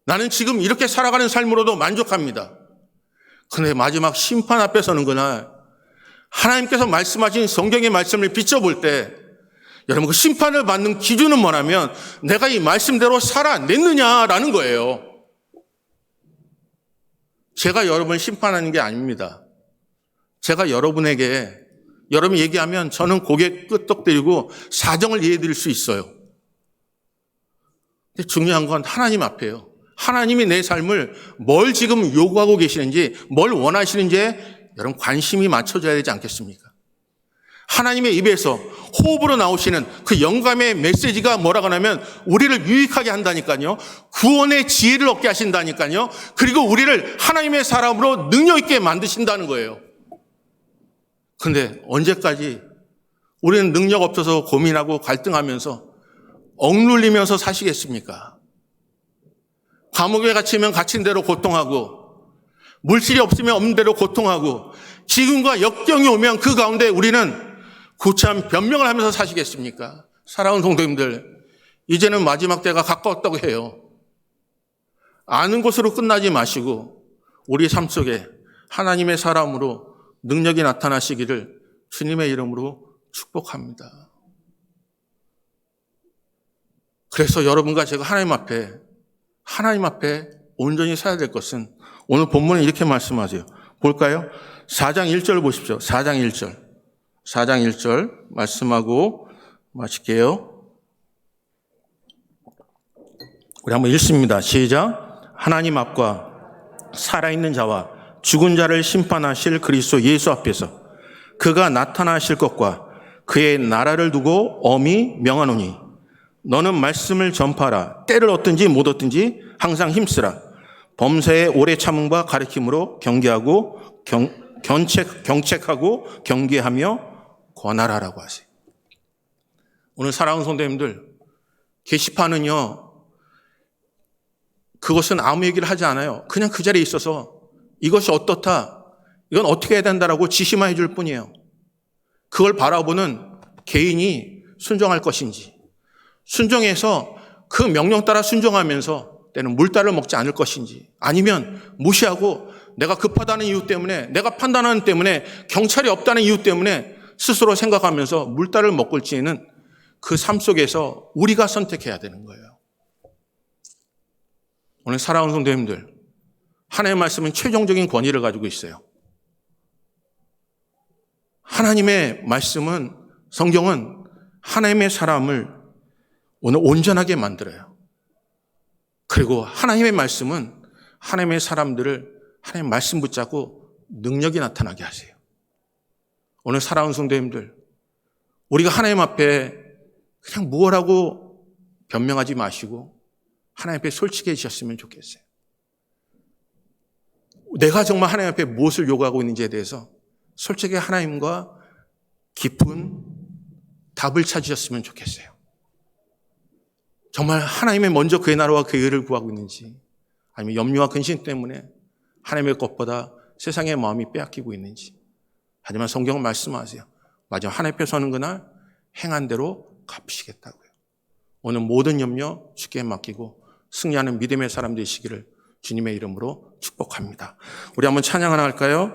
나는 지금 이렇게 살아가는 삶으로도 만족합니다. 그런데 마지막 심판 앞에 서는 그날 하나님께서 말씀하신 성경의 말씀을 비춰볼 때 여러분, 그 심판을 받는 기준은 뭐냐면 내가 이 말씀대로 살아냈느냐라는 거예요. 제가 여러분을 심판하는 게 아닙니다. 제가 여러분에게 여러분이 얘기하면 저는 고개 끄덕대고 사정을 이해해 드릴 수 있어요. 근데 중요한 건 하나님 앞에요. 하나님이 내 삶을 뭘 지금 요구하고 계시는지, 뭘 원하시는지에 여러분 관심이 맞춰져야 되지 않겠습니까? 하나님의 입에서 호흡으로 나오시는 그 영감의 메시지가 뭐라고 하냐면 우리를 유익하게 한다니까요. 구원의 지혜를 얻게 하신다니까요. 그리고 우리를 하나님의 사람으로 능력 있게 만드신다는 거예요. 그런데 언제까지 우리는 능력 없어서 고민하고 갈등하면서 억눌리면서 사시겠습니까? 감옥에 갇히면 갇힌 대로 고통하고 물질이 없으면 없는 대로 고통하고 기근과 역경이 오면 그 가운데 우리는 구참 변명을 하면서 사시겠습니까? 사랑하는 성도님들, 이제는 마지막 때가 가까웠다고 해요. 아는 것으로 끝나지 마시고 우리 삶 속에 하나님의 사람으로 능력이 나타나시기를 주님의 이름으로 축복합니다. 그래서 여러분과 제가 하나님 앞에 온전히 서야 될 것은 오늘 본문에 이렇게 말씀하세요. 볼까요? 4장 1절 보십시오. 4장 1절. 4장 1절 말씀하고 마칠게요. 우리 한번 읽습니다. 시작. 하나님 앞과 살아있는 자와 죽은 자를 심판하실 그리스도 예수 앞에서 그가 나타나실 것과 그의 나라를 두고 엄히 명하노니 너는 말씀을 전파하라. 때를 얻든지 못 얻든지 항상 힘쓰라. 범사의 오래 참음과 가르침으로 경계하고 경책하고 경계하며 권하라라고 하세요. 오늘 사랑하는 성도님들, 게시판은요, 그것은 아무 얘기를 하지 않아요. 그냥 그 자리에 있어서 이것이 어떻다, 이건 어떻게 해야 된다라고 지시만 해줄 뿐이에요. 그걸 바라보는 개인이 순종할 것인지, 순종해서 그 명령 따라 순종하면서 때는 물달을 먹지 않을 것인지, 아니면 무시하고 내가 급하다는 이유 때문에, 내가 판단하는 때문에, 경찰이 없다는 이유 때문에 스스로 생각하면서 물달을 먹을지는 그 삶 속에서 우리가 선택해야 되는 거예요. 오늘 사랑하는 성도님들, 하나님의 말씀은 최종적인 권위를 가지고 있어요. 하나님의 말씀은, 성경은 하나님의 사람을 오늘 온전하게 만들어요. 그리고 하나님의 말씀은 하나님의 사람들을 하나님의 말씀 붙잡고 능력이 나타나게 하세요. 오늘 사랑하는 성도님들, 우리가 하나님 앞에 그냥 뭐라고 변명하지 마시고 하나님 앞에 솔직해지셨으면 좋겠어요. 내가 정말 하나님 앞에 무엇을 요구하고 있는지에 대해서 솔직히 하나님과 깊은 답을 찾으셨으면 좋겠어요. 정말 하나님의 먼저 그의 나라와 그의 의를 구하고 있는지, 아니면 염려와 근심 때문에 하나님의 것보다 세상의 마음이 빼앗기고 있는지. 하지만 성경은 말씀하세요. 맞아, 하나님 앞에 서는 그날 행한 대로 갚으시겠다고요. 오늘 모든 염려 주께 맡기고 승리하는 믿음의 사람 되시기를 주님의 이름으로 축복합니다. 우리 한번 찬양 하나 할까요?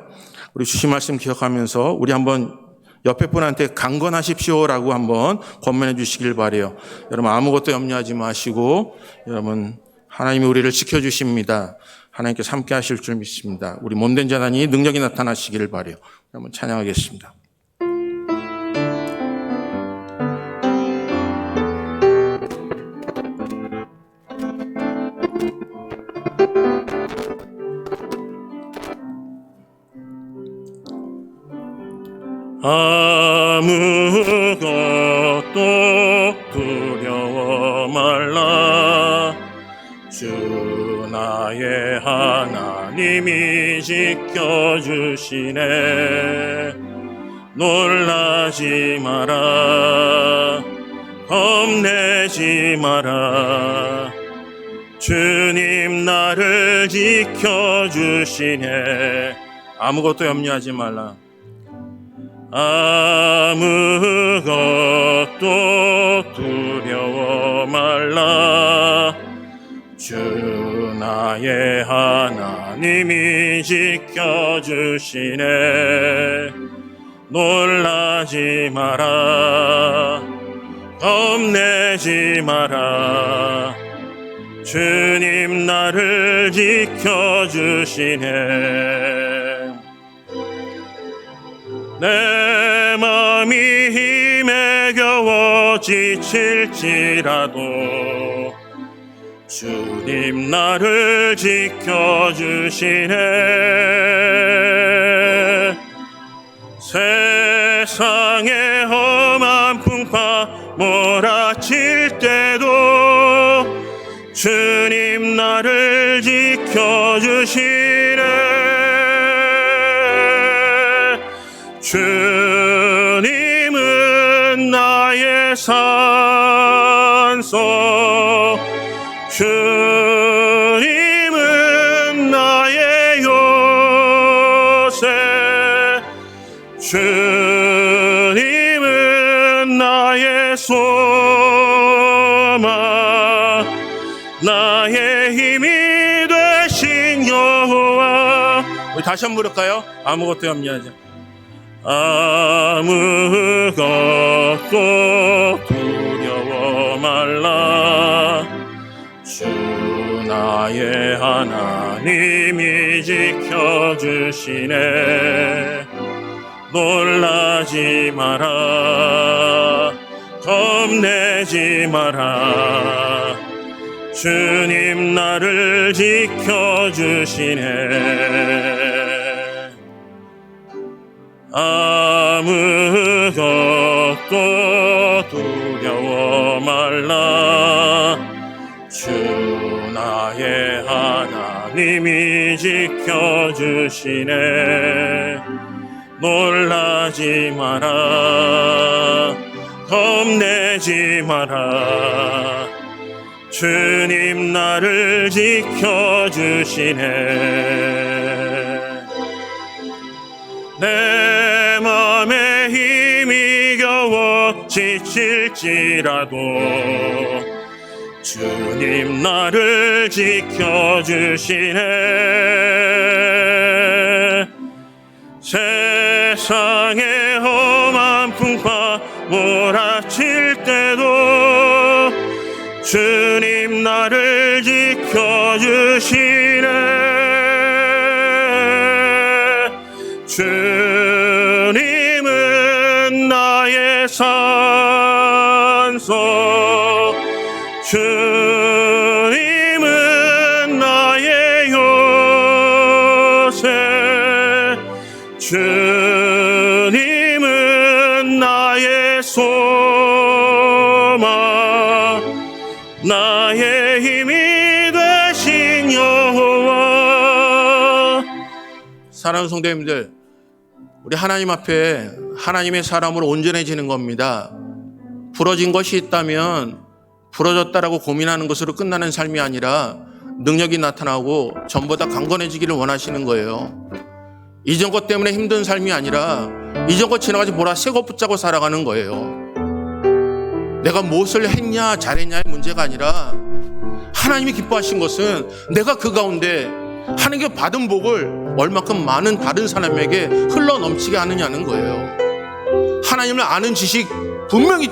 우리 주신 말씀 기억하면서 우리 한번 옆에 분한테 강건하십시오라고 한번 권면해 주시길 바라요. 여러분 아무것도 염려하지 마시고, 여러분 하나님이 우리를 지켜주십니다. 하나님께서 함께 하실 줄 믿습니다. 우리 몸된 자단이 능력이 나타나시기를 바라요. 한번 찬양하겠습니다. 아무것도 두려워 말라. 주 나의 하나님이 지켜주시네. 놀라지 마라. 겁내지 마라. 주님 나를 지켜주시네. 아무것도 염려하지 말라. 아무것도 두려워 말라. 주 나의 하나님이 지켜주시네. 놀라지 마라. 겁내지 마라. 주님 나를 지켜주시네. 내 마음이 힘에 겨워 지칠지라도 주님 나를 지켜주시네. 세상의 험한 풍파 몰아칠 때도 주님 나를 지켜주시네. 주님은 나의 산소, 주님은 나의 요새, 주님은 나의 소망, 나의 힘이 되신 여호와. 우리 다시 한번 부를까요? 아무것도 염려하지. 아무것도 두려워 말라. 주 나의 하나님이 지켜주시네. 놀라지 마라. 겁내지 마라. 주님 나를 지켜주시네. 아무것도 두려워 말라. 주 나의 하나님이 지켜주시네. 놀라지 마라. 겁내지 마라. 주님 나를 지켜주시네. 내 맘에 힘이 겨워 지칠지라도 주님 나를 지켜주시네. 세상의 험한 풍파 몰아칠 때도 주님 나를 지켜주시네. 주님은 나의 산소. 주님은 나의 요새. 주님은 나의 소망. 나의 힘이 되신 여호와. 사랑하는 성도님들, 우리 하나님 앞에 하나님의 사람으로 온전해지는 겁니다. 부러진 것이 있다면 부러졌다라고 고민하는 것으로 끝나는 삶이 아니라 능력이 나타나고 전보다 강건해지기를 원하시는 거예요. 이전 것 때문에 힘든 삶이 아니라 이전 것 지나가지 뭐라 새 것 붙잡고 살아가는 거예요. 내가 무엇을 했냐 잘했냐의 문제가 아니라 하나님이 기뻐하신 것은 내가 그 가운데 하나님께 받은 복을 얼마큼 많은 다른 사람에게 흘러 넘치게 하느냐는 거예요. 하나님을 아는 지식 분명히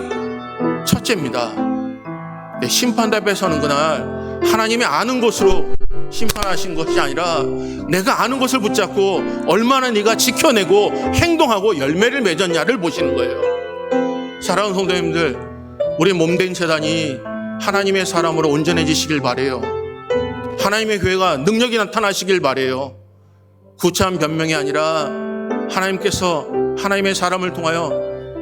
첫째입니다. 심판대 서는 그날 하나님이 아는 것으로 심판하신 것이 아니라 내가 아는 것을 붙잡고 얼마나 네가 지켜내고 행동하고 열매를 맺었냐를 보시는 거예요. 사랑하는 성도님들, 우리 몸된 재단이 하나님의 사람으로 온전해지시길 바래요. 하나님의 교회가 능력이 나타나시길 바래요. 구차한 변명이 아니라 하나님께서 하나님의 사람을 통하여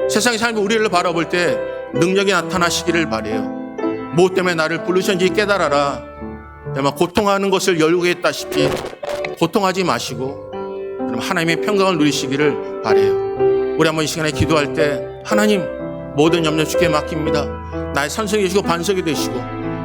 세상의 삶이 우리를 바라볼 때 능력이 나타나시기를 바래요. 무엇 때문에 나를 부르셨는지 깨달아라. 아마 고통하는 것을 열고했다시피 고통하지 마시고 그럼 하나님의 평강을 누리시기를 바래요. 우리 한번 이 시간에 기도할 때 하나님 모든 염려 주께 맡깁니다. 나의 선석이 되시고 반석이 되시고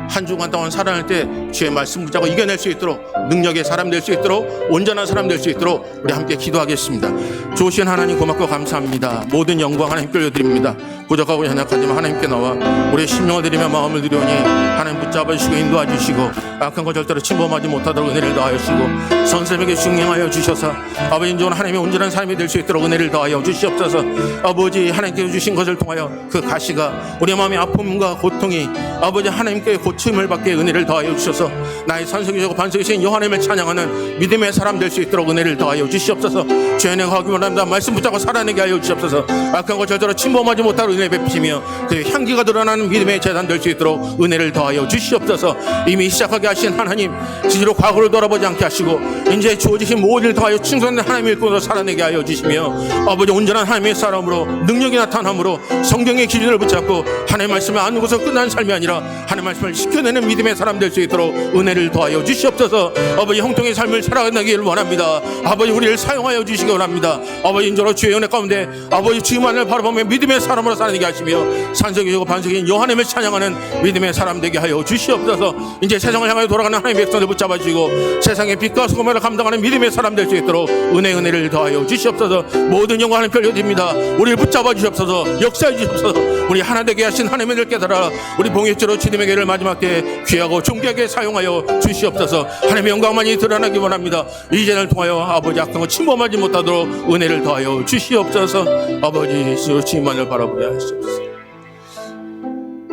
한 주간 동안 살아날 때 주의 말씀 붙잡고 이겨낼 수 있도록 능력의 사람 될 수 있도록 온전한 사람 될 수 있도록 우리 함께 기도하겠습니다. 좋으신 하나님 고맙고 감사합니다. 모든 영광 하나님께 올려드립니다. 부족하고 연약하지만 하나님께 나와 우리의 심령을 드리며 마음을 드리오니 하나님 붙잡아 주시고 인도해 주시고 악한 것 절대로 침범하지 못하도록 은혜를 더하여 주시고 선생님에게 중행하여 주셔서 아버지 인존 하나님의 온전한 삶이 될 수 있도록 은혜를 더하여 주시옵소서. 아버지 하나님께 주신 것을 통하여 그 가시가 우리 마음의 아픔과 고통이 아버지 하나님께 고침을 받게 은혜를 더하여 주셔서 나의 산성이시고 반석이신 여호와님을 찬양하는 믿음의 사람 될 수 있도록 은혜를 더하여 주시옵소서. 죄인의 가기만 합니다. 말씀 붙잡고 살아내게 하여 주시옵소서. 악한 것 절대로 침범하지 못하도록 은혜 베푸시며 그 향기가 드러나는 믿음의 재단 될 수 있도록 은혜를 더하여 주시옵소서. 이미 시작하게 하신 하나님 지지로 과거를 돌아보지 않게 하시고 이제 주어지신 모든 일 더하여 충성된 하나님의 일꾼으로 살아내게 하여 주시며 아버지 온전한 하나님의 사람으로 능력이 나타남으로 성경의 기준을 붙잡고 하나님의 말씀을 아는 것으로 끝난 삶이 아니라 하나님의 말씀을 지켜내는 믿음의 사람 될 수 있도록 은혜를 더하여 주시옵소서. 아버지 형통의 삶을 살아가기를 원합니다. 아버지 우리를 사용하여 주시기 원합니다. 아버지 인저로 주의 은혜 가운데 아버지 주만을 바라보며 믿음의 사람으로 살아내게 하시며 산석이고 반석인 여호와님을 찬양하는 믿음의 사람 되게 하여 주시옵소서. 이제 세상을 향하여 돌아가는 하나님의 백성을 붙잡아 주시고 세상의 빛과 소금을 감당하는 믿음의 사람 될 수 있도록 은혜를 더하여 주시옵소서. 모든 영광 하나님 돌려드립니다. 우리를 붙잡아 주시옵소서. 역사해 주시옵소서. 우리 하나 되게 하신 하나님을 깨달아 우리 봉익주로 주님의 길을 마지막 마지막 때 귀하고 존귀하게 사용하여 주시옵소서. 하나님의 영광만이 드러나기 원합니다. 이 재단을 통하여 아버지 악한 것 침범하지 못하도록 은혜를 더하여 주시옵소서. 아버지 주님만을 바라보게 하시옵소서.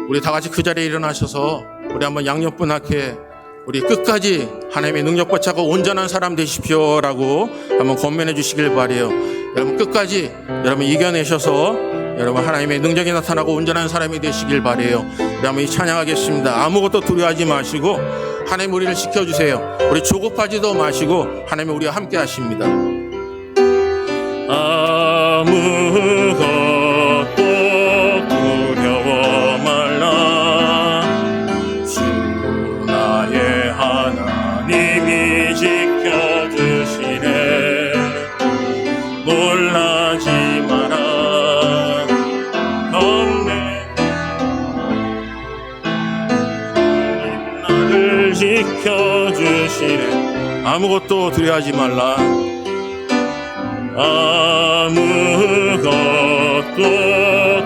우리 다 같이 그 자리에 일어나셔서 우리 한번 양옆분하게 우리 끝까지 하나님의 능력과 차고 온전한 사람 되십시오라고 한번 권면해 주시길 바라요. 여러분 끝까지 여러분 이겨내셔서 여러분 하나님의 능력이 나타나고 온전한 사람이 되시길 바라요. 우리 한번 찬양하겠습니다. 아무것도 두려워하지 마시고 하나님 우리를 지켜주세요. 우리 조급하지도 마시고 하나님 우리와 함께 하십니다. 아무것도 두려워 말라. 주 나의 하나님이 지켜주시네. 놀라지 마라. 겁내 나를 지켜주시네. 아무것도 두려워하지 말라. 아무것도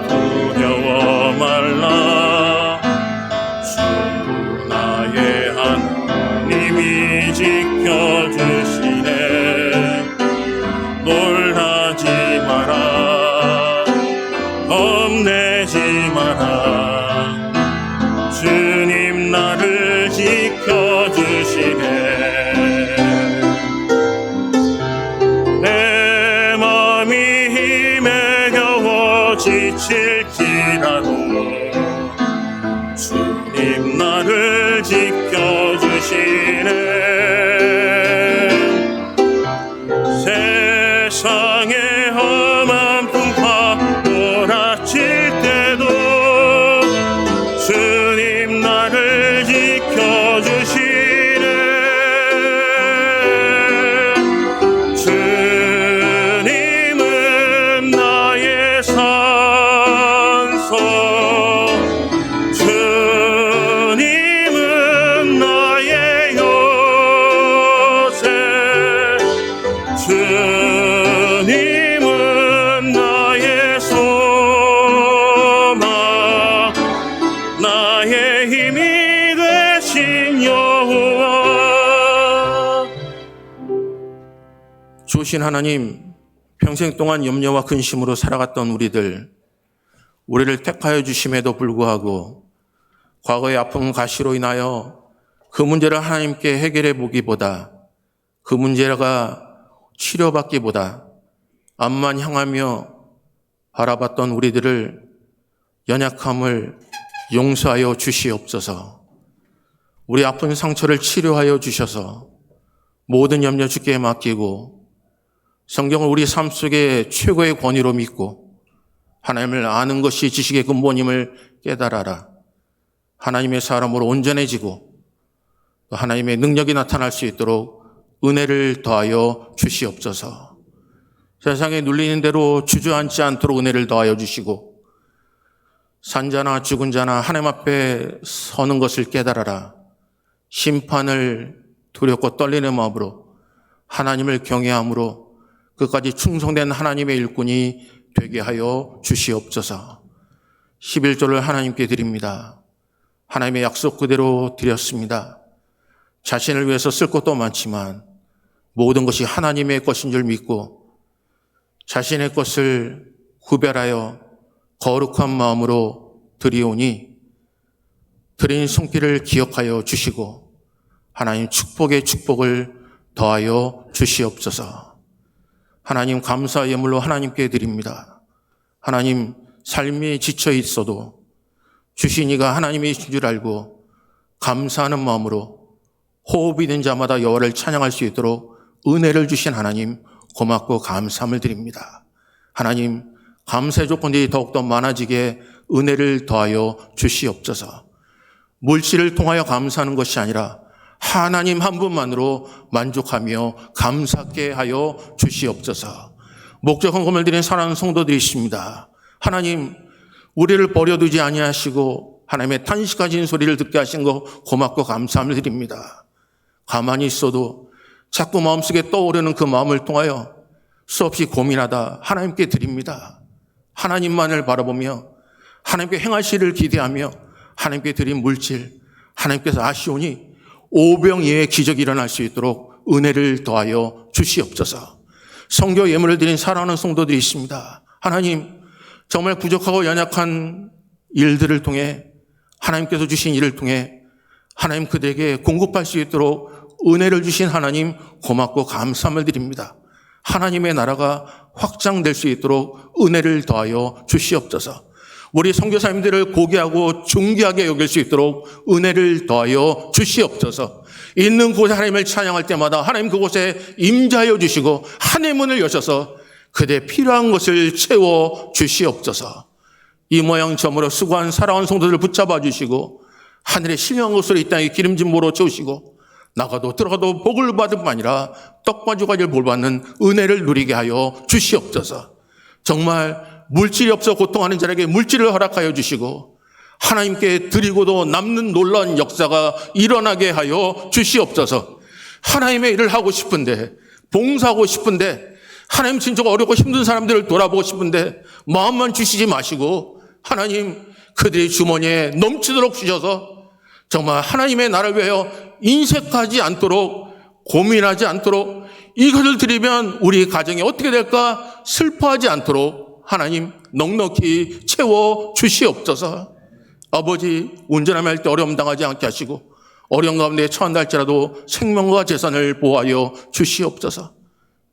두려워 말라. 주 나의 하나님이 지켜주시네. 놀라지 마라. 겁내지 마라. 주님 나를 지켜주시네. 지칠지라도 주님 나를 지켜주시네. 세상의 험한 풍파 몰아칠 때도 주님 나를 지켜주시네. 주님은 나의 주님은 나의 요새. 주님은 나의 소망. 나의 힘이 되신 여호와. 주신 하나님, 평생 동안 염려와 근심으로 살아갔던 우리를 택하여 주심에도 불구하고 과거의 아픈 가시로 인하여 그 문제를 하나님께 해결해 보기보다 그 문제가 치료받기보다 앞만 향하며 바라봤던 우리들을 연약함을 용서하여 주시옵소서. 우리 아픈 상처를 치료하여 주셔서 모든 염려 주께 맡기고 성경을 우리 삶 속에 최고의 권위로 믿고 하나님을 아는 것이 지식의 근본임을 깨달아라. 하나님의 사람으로 온전해지고 또 하나님의 능력이 나타날 수 있도록 은혜를 더하여 주시옵소서. 세상에 눌리는 대로 주저앉지 않도록 은혜를 더하여 주시고 산자나 죽은 자나 하나님 앞에 서는 것을 깨달아라. 심판을 두렵고 떨리는 마음으로 하나님을 경외함으로 끝까지 충성된 하나님의 일꾼이 되게 하여 주시옵소서. 11조를 하나님께 드립니다. 하나님의 약속 그대로 드렸습니다. 자신을 위해서 쓸 것도 많지만 모든 것이 하나님의 것인 줄 믿고 자신의 것을 구별하여 거룩한 마음으로 드리오니 드린 손길을 기억하여 주시고 하나님 축복의 축복을 더하여 주시옵소서. 하나님 감사 예물로 하나님께 드립니다. 하나님 삶이 지쳐 있어도 주신 이가 하나님이신 줄 알고 감사하는 마음으로 호흡이 된 자마다 여호와를 찬양할 수 있도록 은혜를 주신 하나님 고맙고 감사함을 드립니다. 하나님 감사의 조건들이 더욱더 많아지게 은혜를 더하여 주시옵소서. 물질을 통하여 감사하는 것이 아니라 하나님 한 분만으로 만족하며 감사하게 하여 주시옵소서. 목적 헌금을 드린 사랑하는 성도들이십니다. 하나님 우리를 버려두지 아니하시고 하나님의 탄식하신 소리를 듣게 하신 거 고맙고 감사함을 드립니다. 가만히 있어도 자꾸 마음속에 떠오르는 그 마음을 통하여 수없이 고민하다 하나님께 드립니다. 하나님만을 바라보며 하나님께 행하시를 기대하며 하나님께 드린 물질, 하나님께서 아시오니 오병이어의 기적이 일어날 수 있도록 은혜를 더하여 주시옵소서. 성교 예물을 드린 사랑하는 성도들이 있습니다. 하나님, 정말 부족하고 연약한 일들을 통해 하나님께서 주신 일을 통해 하나님 그들에게 공급할 수 있도록 은혜를 주신 하나님 고맙고 감사함을 드립니다. 하나님의 나라가 확장될 수 있도록 은혜를 더하여 주시옵소서. 우리 선교사님들을 고귀하고 존귀하게 여길 수 있도록 은혜를 더하여 주시옵소서. 있는 곳에 하나님을 찬양할 때마다 하나님 그곳에 임재하여 주시고 하늘의 문을 여셔서 그대 필요한 것을 채워 주시옵소서. 이 모양 저모로 수고한 사랑하는 성도들을 붙잡아 주시고 하늘의 신령한 것으로 이 땅에 기름진 모로 채우시고 나가도 들어가도 복을 받을 뿐 아니라 떡과 가지를 볼 받는 은혜를 누리게 하여 주시옵소서. 정말 물질이 없어 고통하는 자에게 물질을 허락하여 주시고 하나님께 드리고도 남는 놀라운 역사가 일어나게 하여 주시옵소서. 하나님의 일을 하고 싶은데, 봉사하고 싶은데, 하나님 진짜 어렵고 힘든 사람들을 돌아보고 싶은데 마음만 주시지 마시고 하나님 그들의 주머니에 넘치도록 주셔서 정말 하나님의 나라를 위하여 인색하지 않도록, 고민하지 않도록, 이것을 드리면 우리 가정이 어떻게 될까 슬퍼하지 않도록 하나님 넉넉히 채워 주시옵소서. 아버지, 운전하며 할 때 어려움 당하지 않게 하시고 어려운 가운데 처한다 할지라도 생명과 재산을 보호하여 주시옵소서.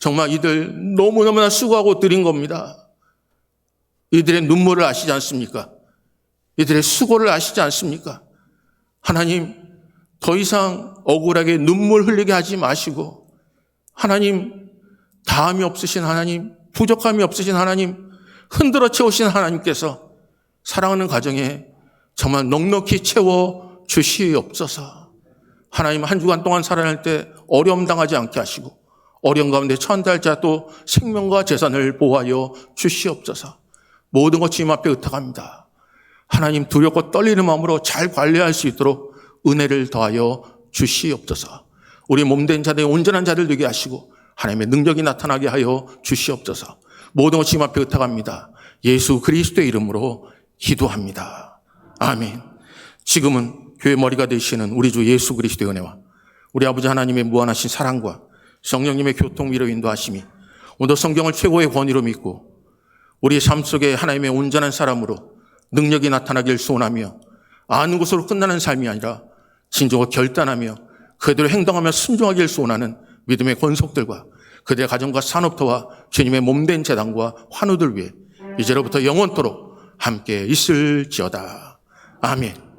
정말 이들 너무너무나 수고하고 드린 겁니다. 이들의 눈물을 아시지 않습니까? 이들의 수고를 아시지 않습니까? 하나님, 더 이상 억울하게 눈물 흘리게 하지 마시고 하나님, 다함이 없으신 하나님, 부족함이 없으신 하나님, 흔들어 채우신 하나님께서 사랑하는 가정에 정말 넉넉히 채워 주시옵소서. 하나님, 한 주간 동안 살아날 때 어려움 당하지 않게 하시고 어려운 가운데 처한다 할지라도 또 생명과 재산을 보호하여 주시옵소서. 모든 것 주님 앞에 의탁합니다. 하나님, 두렵고 떨리는 마음으로 잘 관리할 수 있도록 은혜를 더하여 주시옵소서. 우리 몸된 자들, 온전한 자들 되게 하시고 하나님의 능력이 나타나게 하여 주시옵소서. 모든 것 주님 앞에 의탁합니다. 예수 그리스도의 이름으로 기도합니다. 아멘. 지금은 교회 머리가 되시는 우리 주 예수 그리스도의 은혜와 우리 아버지 하나님의 무한하신 사랑과 성령님의 교통 위로 인도하심이 오늘 성경을 최고의 권위로 믿고 우리의 삶 속에 하나님의 온전한 사람으로 능력이 나타나길 소원하며 아는 것으로 끝나는 삶이 아니라 진정으로 결단하며 그대로 행동하며 순종하길 소원하는 믿음의 권속들과 그들의 가정과 산업터와 주님의 몸된 재단과 환우들 위해 이제로부터 영원토록 함께 있을지어다. 아멘.